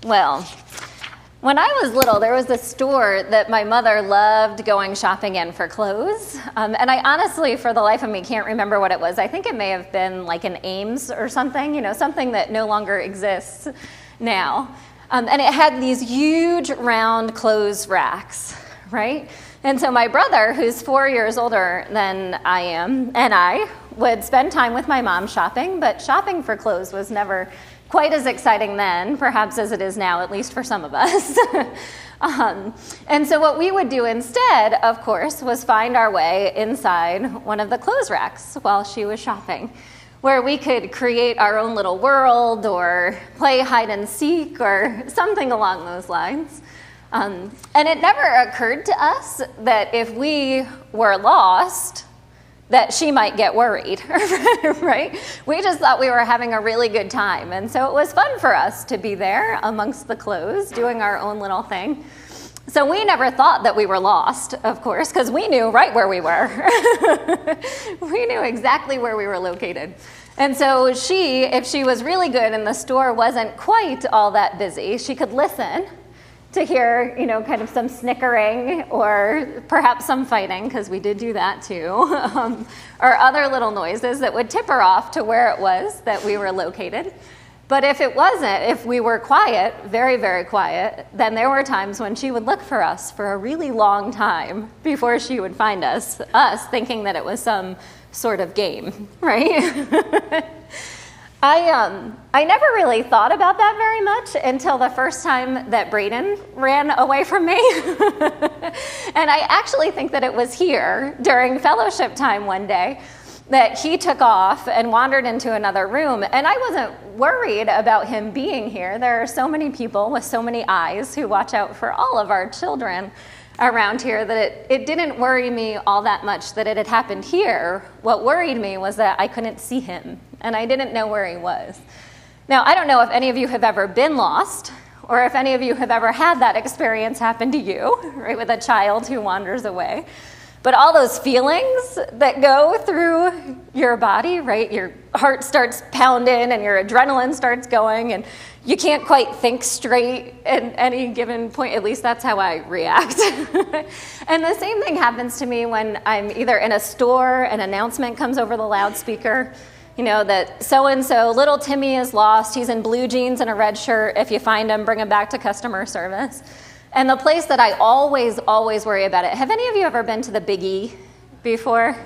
Well, when I was little, there was a store that my mother loved going shopping in for clothes. And I honestly, for the life of me, can't remember what it was. I think it may have been like an Ames or something, something that no longer exists now. And it had these huge round clothes racks, right? And so my brother, who's 4 years older than I am, and I would spend time with my mom shopping, but shopping for clothes was never quite as exciting then, perhaps as it is now, at least for some of us. And so what we would do instead, of course, was find our way inside one of the clothes racks while she was shopping, where we could create our own little world or play hide and seek or something along those lines. And it never occurred to us that if we were lost, that she might get worried, right? We just thought we were having a really good time. And so it was fun for us to be there amongst the clothes, doing our own little thing. So we never thought that we were lost, of course, because we knew right where we were. We knew exactly where we were located. And so if she was really good and the store wasn't quite all that busy, she could listen to hear, kind of some snickering or perhaps some fighting, because we did do that too, or other little noises that would tip her off to where it was that we were located. But if we were quiet, very, very quiet, then there were times when she would look for us for a really long time before she would find us thinking that it was some sort of game, right? I never really thought about that very much until the first time that Braden ran away from me. And I actually think that it was here during fellowship time one day that he took off and wandered into another room. And I wasn't worried about him being here. There are so many people with so many eyes who watch out for all of our children around here that it didn't worry me all that much that it had happened here. What worried me was that I couldn't see him, and I didn't know where he was. Now, I don't know if any of you have ever been lost, or if any of you have ever had that experience happen to you, right, with a child who wanders away. But all those feelings that go through your body, right, your heart starts pounding and your adrenaline starts going, and you can't quite think straight at any given point. At least that's how I react. And the same thing happens to me when I'm either in a store, an announcement comes over the loudspeaker, that so-and-so, little Timmy is lost. He's in blue jeans and a red shirt. If you find him, bring him back to customer service. And the place that I always worry about it. Have any of you ever been to the Big E before?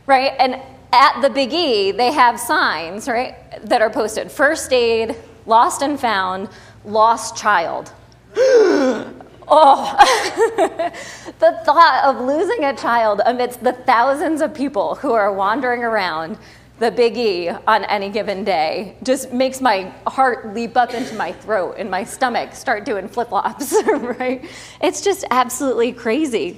Right? And at the Big E, they have signs, right, that are posted. First aid, lost and found, lost child. Oh, the thought of losing a child amidst the thousands of people who are wandering around the Big E on any given day just makes my heart leap up into my throat and my stomach start doing flip-flops, right? It's just absolutely crazy.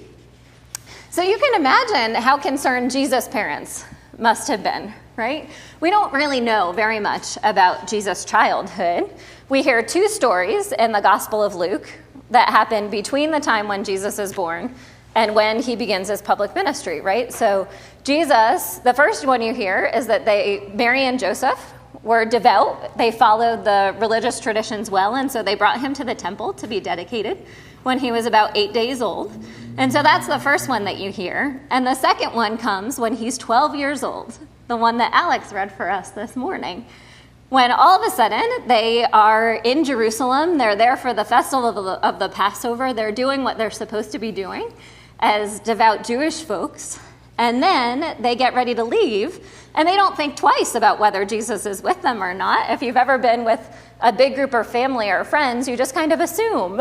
So you can imagine how concerned Jesus' parents must have been, right? We don't really know very much about Jesus' childhood. We hear two stories in the Gospel of Luke that happen between the time when Jesus is born and when he begins his public ministry, right? So Jesus, the first one you hear is that Mary and Joseph were devout. They followed the religious traditions well, and so they brought him to the temple to be dedicated when he was about 8 days old. And so that's the first one that you hear. And the second one comes when he's 12 years old, the one that Alex read for us this morning, when all of a sudden they are in Jerusalem. They're there for the festival of the Passover. They're doing what they're supposed to be doing as devout Jewish folks. And then they get ready to leave, and they don't think twice about whether Jesus is with them or not. If you've ever been with a big group of family or friends, you just kind of assume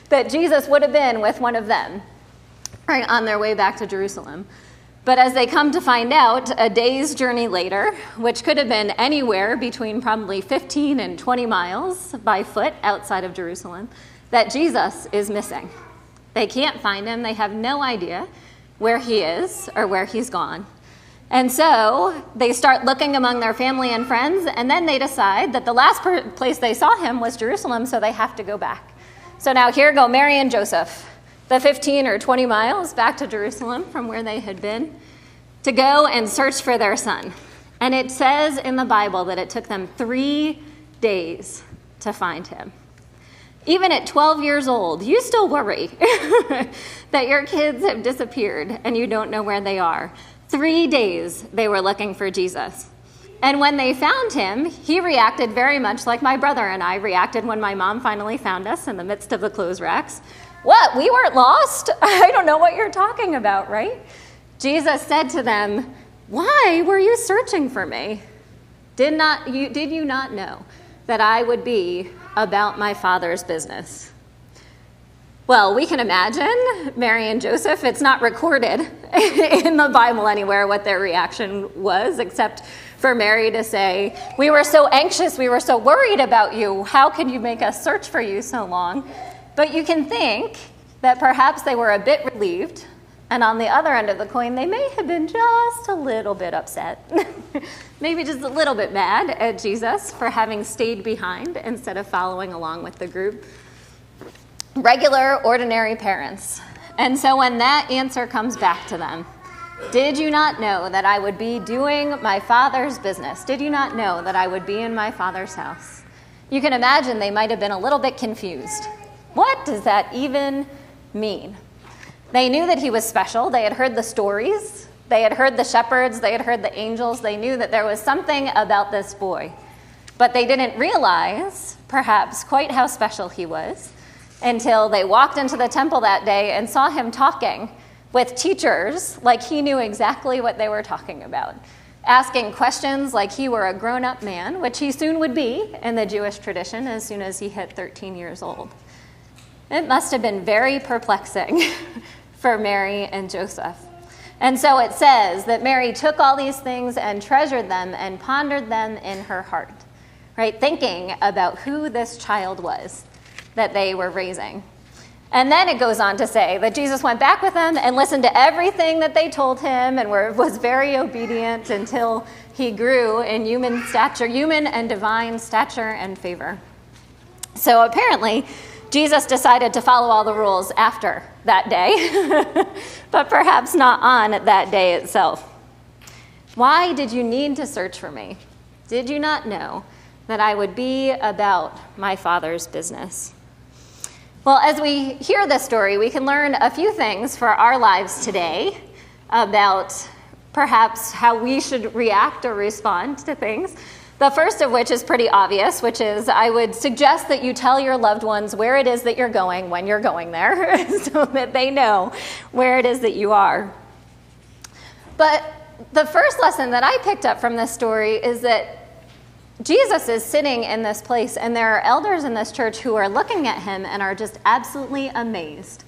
that Jesus would have been with one of them, right, on their way back to Jerusalem. But as they come to find out a day's journey later, which could have been anywhere between probably 15 and 20 miles by foot outside of Jerusalem, that Jesus is missing. They can't find him. They have no idea where he is or where he's gone. And so they start looking among their family and friends, and then they decide that the last place they saw him was Jerusalem, so they have to go back. So now here go Mary and Joseph, the 15 or 20 miles back to Jerusalem from where they had been, to go and search for their son. And it says in the Bible that it took them 3 days to find him. Even at 12 years old, you still worry that your kids have disappeared and you don't know where they are. 3 days they were looking for Jesus. And when they found him, he reacted very much like my brother and I reacted when my mom finally found us in the midst of the clothes racks. What? We weren't lost? I don't know what you're talking about, right? Jesus said to them, why were you searching for me? Did you not know that I would be about my Father's business? Well, we can imagine Mary and Joseph. It's not recorded in the Bible anywhere what their reaction was, except for Mary to say, we were so anxious, we were so worried about you. How could you make us search for you so long? But you can think that perhaps they were a bit relieved, and on the other end of the coin, they may have been just a little bit upset, maybe just a little bit mad at Jesus for having stayed behind instead of following along with the group. Regular, ordinary parents. And so when that answer comes back to them, did you not know that I would be doing my Father's business? Did you not know that I would be in my Father's house? You can imagine they might have been a little bit confused. What does that even mean? They knew that he was special. They had heard the stories. They had heard the shepherds. They had heard the angels. They knew that there was something about this boy. But they didn't realize, perhaps, quite how special he was until they walked into the temple that day and saw him talking with teachers like he knew exactly what they were talking about, asking questions like he were a grown-up man, which he soon would be in the Jewish tradition as soon as he hit 13 years old. It must have been very perplexing for Mary and Joseph. And so it says that Mary took all these things and treasured them and pondered them in her heart, right? Thinking about who this child was that they were raising. And then it goes on to say that Jesus went back with them and listened to everything that they told him and was very obedient until he grew in human and divine stature and favor. So apparently, Jesus decided to follow all the rules after that day, but perhaps not on that day itself. Why did you need to search for me? Did you not know that I would be about my Father's business? Well, as we hear this story, we can learn a few things for our lives today about perhaps how we should react or respond to things. The first of which is pretty obvious, which is I would suggest that you tell your loved ones where it is that you're going when you're going there so that they know where it is that you are. But the first lesson that I picked up from this story is that Jesus is sitting in this place, and there are elders in this church who are looking at him and are just absolutely amazed